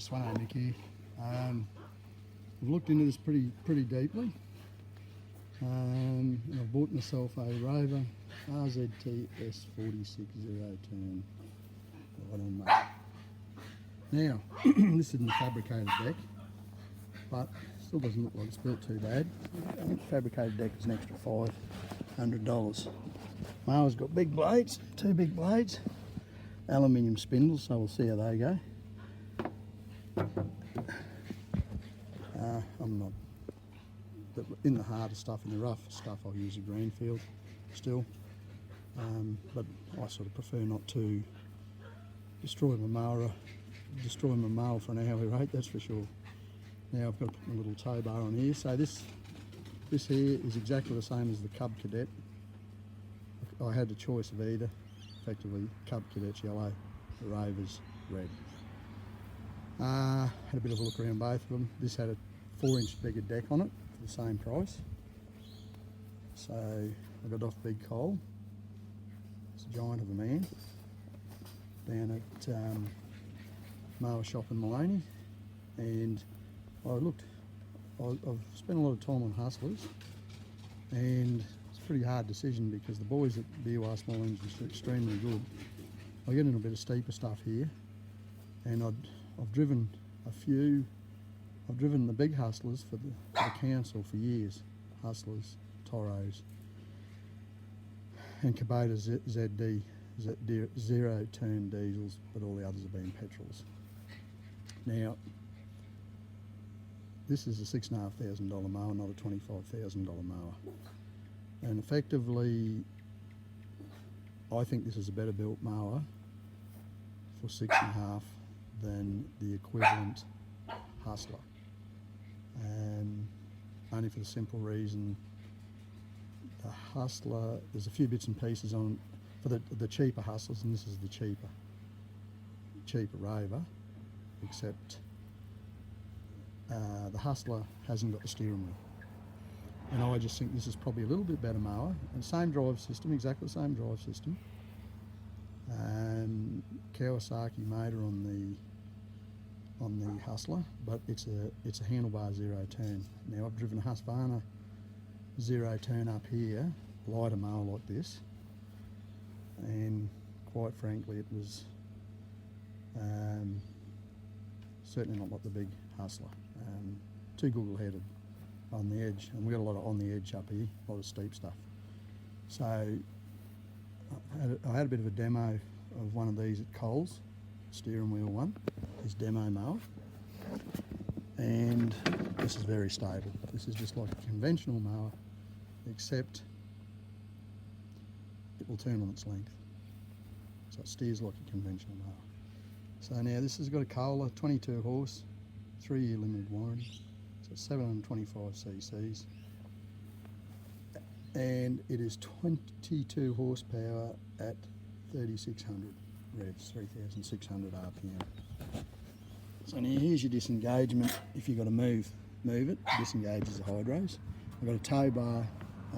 Sveno Mick here. I've looked into this pretty deeply. And I've bought myself a Rover RZT S46 0-turn right on Mowing. Now, this isn't a fabricated deck, but still doesn't look like it's built too bad. I think fabricated deck is an extra $500. Mower's got big blades, 2 big blades, aluminium spindles, so we'll see how they go. I'm not in the harder stuff, in the rough stuff. I'll use a greenfield still, but I sort of prefer not to destroy my mower for an hourly rate, that's for sure. Now I've got to put my little tow bar on here. So this here is exactly the same as the Cub Cadet. I had the choice of either, effectively Cub Cadet's yellow, the Rover's red. Had a bit of a look around both of them. This had a 4-inch bigger deck on it for the same price. So I got off Big Cole. It's a giant of a man down at mower shop in Maleny, and I've spent a lot of time on hustlers, and it's a pretty hard decision because the boys at BUR Small Engines are extremely good. I get in a bit of steeper stuff here, and I've driven a few. I've driven the big hustlers for the council for years, hustlers, Toros, and Kubota ZD 0-turn diesels, but all the others have been petrols. Now, this is a $6,500 mower, not a $25,000 mower. And effectively, I think this is a better built mower for $6,500 than the equivalent hustler. Only for the simple reason, the hustler, there's a few bits and pieces on for the cheaper hustlers, and this is the cheaper Rover, except the hustler hasn't got the steering wheel. And I just think this is probably a little bit better mower, and same drive system, exactly the same drive system. Kawasaki motor on the hustler, but it's a handlebar 0-turn. Now I've driven a Husqvarna 0-turn up here, lighter mower like this, and quite frankly it was certainly not like the big hustler. Too goggle-headed on the edge, and we got a lot of on the edge up here, a lot of steep stuff. So I had a bit of a demo of one of these at Coles, steering wheel one, his demo mower, and this is very stable. This is just like a conventional mower, except it will turn on its length, so it steers like a conventional mower. So now this has got a Kohler, 22 horse, 3-year limited warranty, so 725 cc's, and it is 22 horsepower at 3,600 revs, 3,600 RPM. So now here's your disengagement. If you've got to move it. Disengages the hydros. I've got a tow bar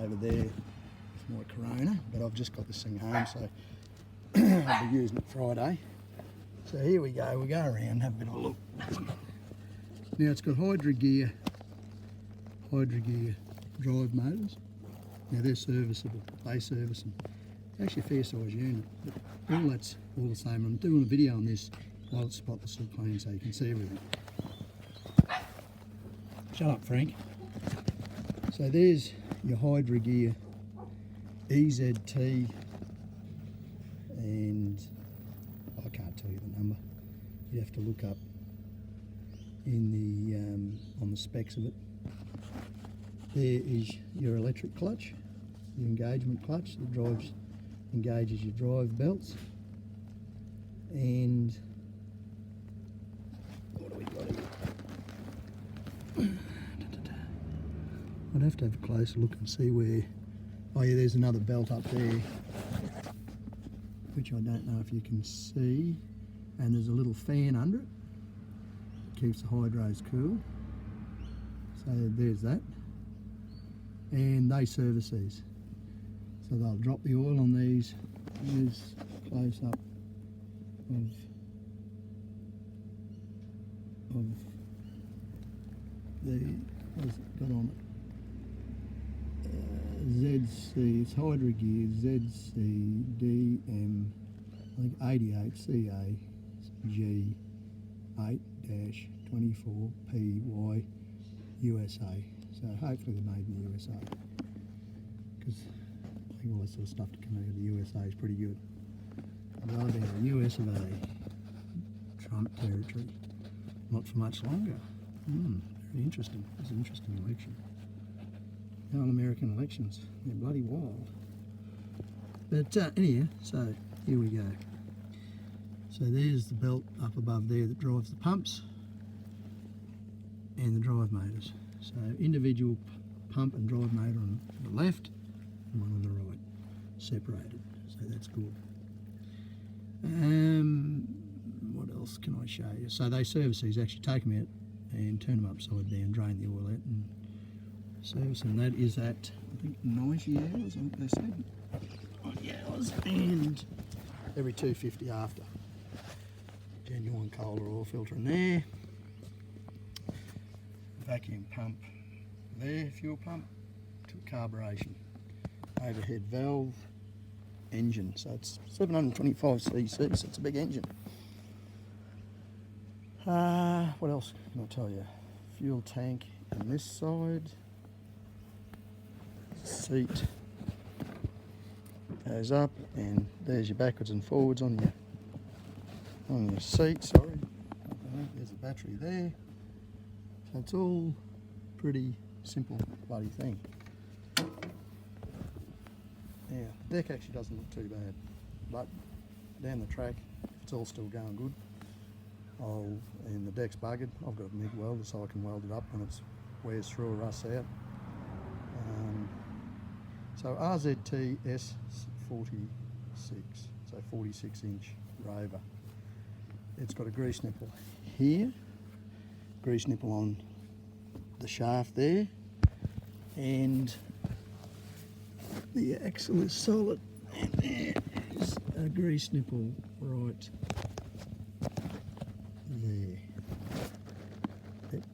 over there with my Corona, but I've just got this thing home, so I'll be using it Friday. So here we go, we'll go around and have a bit of a look. Now it's got Hydra gear drive motors. Now they're serviceable, they service them. It's actually a fair size unit, but all that's all the same. I'm doing a video on this while it's spotlessly clean so you can see everything. Shut up, Frank. So there's your Hydra gear EZT, and I can't tell you the number. You have to look up in the on the specs of it. There is your electric clutch, your engagement clutch that engages your drive belts. And what do we got here? I'd have to have a closer look and see where. Oh yeah, there's another belt up there, which I don't know if you can see, and there's a little fan under it. It keeps the hydros cool. So there's that. And they service these. So they'll drop the oil on these. Here's a close up of of the, what has it got on it? ZC, it's Hydra Gear ZCDM, I think 88 CAG8-24PY USA. So hopefully they're made in the USA, because I think all that sort of stuff to come out of the USA is pretty good. Going down the US of A, Trump territory, not for much longer. Very interesting. It's an interesting election. All American elections, they're bloody wild. But anyhow, so here we go. So there's the belt up above there that drives the pumps and the drive motors. So individual pump and drive motor on the left and one on the right, separated. So that's good. What else can I show you? So they service these, actually take them out and turn them upside down, drain the oil out and service them. That is at, I think, 90 hours, I think they said. 90 hours, and every 250 after. Genuine Kohler oil filter in there. Vacuum pump there, fuel pump, to carburation. Overhead valve, engine, so it's 725cc, so it's a big engine. What else can I tell you? Fuel tank on this side. Seat goes up, and there's your backwards and forwards on your seat. Sorry, there's a battery there. So it's all pretty simple bloody thing. Yeah, the deck actually doesn't look too bad, but down the track, it's all still going good. And the deck's buggered. I've got a MIG welder so I can weld it up when it wears through or rusts out. So RZT S46, so 46-inch Rover. It's got a grease nipple here, grease nipple on the shaft there, and the axle is solid, and there is a grease nipple right there. That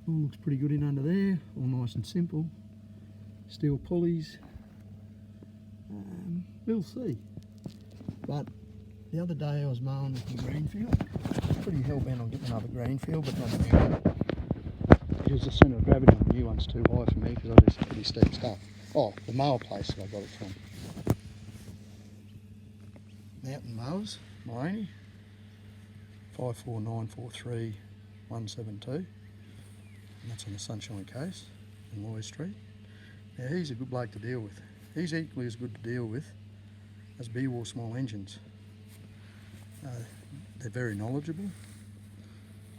all looks pretty good in under there, all nice and simple. Steel pulleys, we'll see. But the other day I was mowing with the green field. I was pretty hell bent on getting another green field, but not a new one. Because the centre of gravity on the new one's too high for me, because I do some pretty steep stuff. Oh, the mower place that I got it from. Mountain mowers, Maleny, 54943172, and that's on the Sunshine Coast in Loy Street. Now he's a good bloke to deal with. He's equally as good to deal with as B-War small engines. They're very knowledgeable.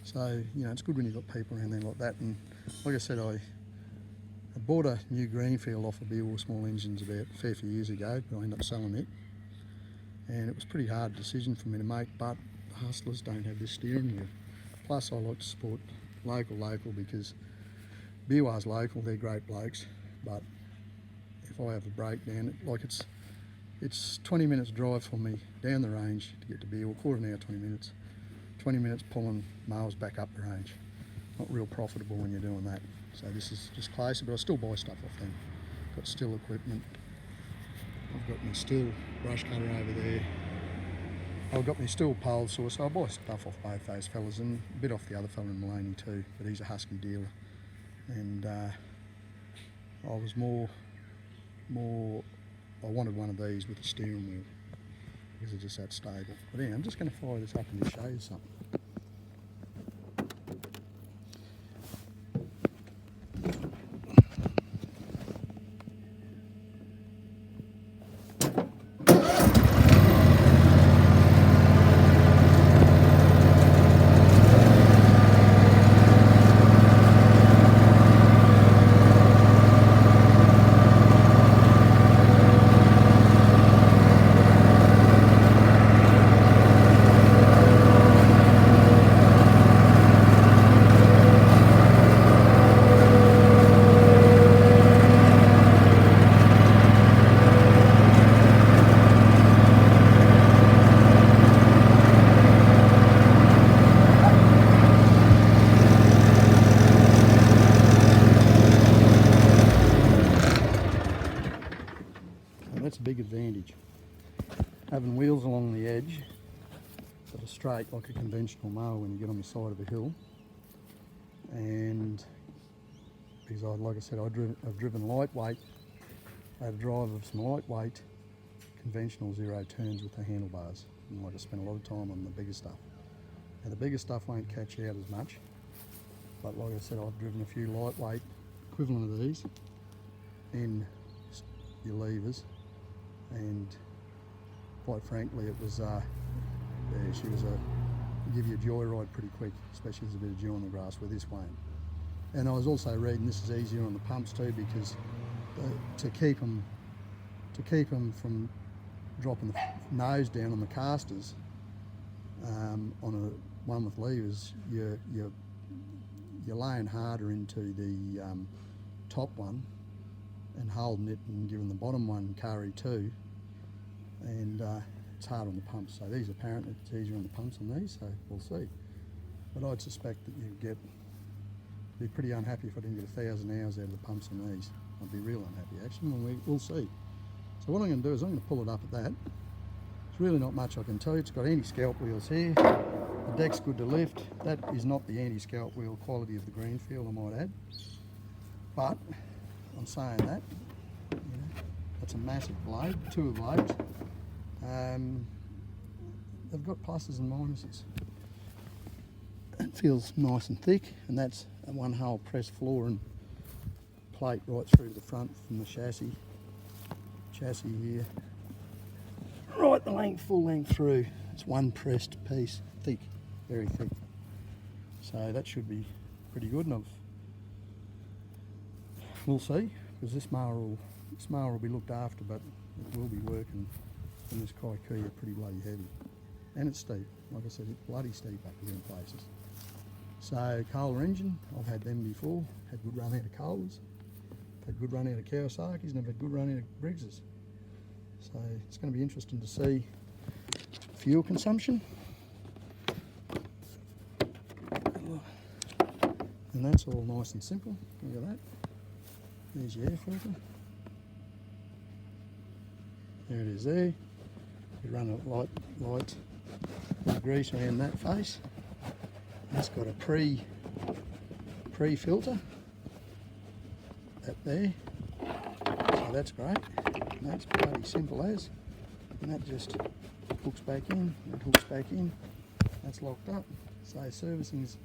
So, you know, it's good when you've got people around there like that. And like I said, I bought a new greenfield off of B-War small engines about a fair few years ago, but I ended up selling it. And it was a pretty hard decision for me to make, but hustlers don't have this steering wheel. Plus I like to support local because B-War's local, they're great blokes, but if I have a breakdown, it's 20 minutes drive for me down the range to get to B-War, quarter of an hour, 20 minutes. 20 minutes pulling mowers back up the range. Not real profitable when you're doing that. So this is just closer, but I still buy stuff off them. Got still equipment. I've got my still brush cutter over there. I've got my still pole saw, so I buy stuff off both those fellas and a bit off the other fella in Maleny too, but he's a Husky dealer. And I was more, I wanted one of these with a steering wheel because it's just that stable. But anyway, I'm just going to fire this up and just show you something. having wheels along the edge that are straight like a conventional mower when you get on the side of a hill. And because like I said, I've driven lightweight, I had a drive of some lightweight conventional zero turns with the handlebars, and like I spent a lot of time on the bigger stuff. Now the bigger stuff won't catch out as much, but like I said, I've driven a few lightweight equivalent of these in your levers, and quite frankly it was yeah, she was give you a joyride pretty quick, especially if there's a bit of dew on the grass, where this won't. And I was also reading this is easier on the pumps too, because to keep them from dropping the nose down on the casters on a one with levers, you're laying harder into the top one and holding it and giving the bottom one carry too, and it's hard on the pumps. So these apparently it's easier on the pumps on these, so we'll see. But I'd suspect that you'd be pretty unhappy if I didn't get 1,000 hours out of the pumps on these. I'd be real unhappy actually, and we'll see. So what I'm going to do is I'm going to pull it up at that. There's really not much I can tell you. It's got anti-scalp wheels here. The deck's good to lift. That is not the anti-scalp wheel quality of the Greenfield, I might add. But I'm saying that, you know, that's a massive blade, two blades. They've got pluses and minuses. It feels nice and thick, and that's a one-hole press floor and plate right through to the front from the chassis here, right the length, full length through. It's one pressed piece, thick, very thick. So that should be pretty good, and we'll see, because this mower will be looked after, but it will be working in this Kaikuya pretty bloody heavy, and it's steep. Like I said, it's bloody steep up here in places. So Kohler engine, I've had them before. Had good run out of Kohlers, had good run out of Kawasaki's, and I've had good run out of Briggs's. So it's going to be interesting to see fuel consumption. And that's all nice and simple. Look at that. There's your air filter. There it is there. You run a light grease around that face. That's got a pre-filter. That there. So that's great. And that's bloody simple as. And that just hooks back in, that hooks back in. That's locked up. So servicing is,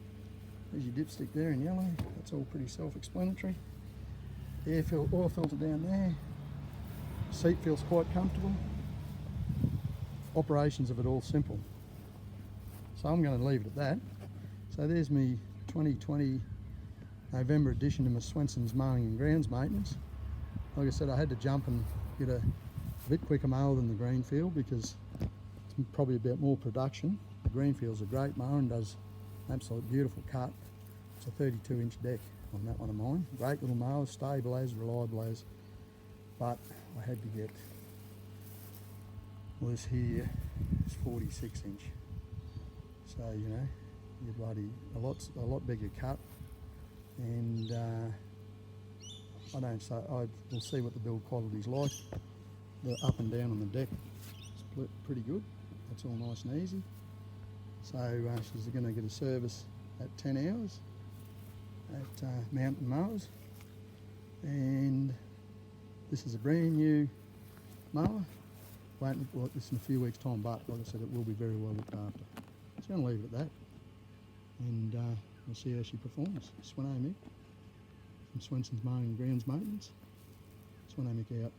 there's your dipstick there in yellow. That's all pretty self-explanatory. Oil filter down there. Seat feels quite comfortable. Operations of it all simple. So I'm going to leave it at that. So there's me 2020 November edition of my Svenson's Mowing and Grounds maintenance. Like I said, I had to jump and get a bit quicker mower than the Greenfield, because it's probably a bit more production. The Greenfield's a great mower and does an absolute beautiful cut. It's a 32-inch deck on that one of mine. Great little mower, stable as, reliable as, but I had to get, well, this here is 46-inch. So, you know, you're bloody a lot bigger cut, and we'll see what the build quality's like. The up and down on the deck split pretty good. That's all nice and easy. So she's going to get a service at 10 hours at Mountain Mowers, and this is a brand new mower. Won't look like this in a few weeks' time, but like I said, it will be very well looked after. So I'm going to leave it at that, and we'll see how she performs. Sveno Mick from Svenson's Mowing and Grounds Maintenance. Sveno Mick out.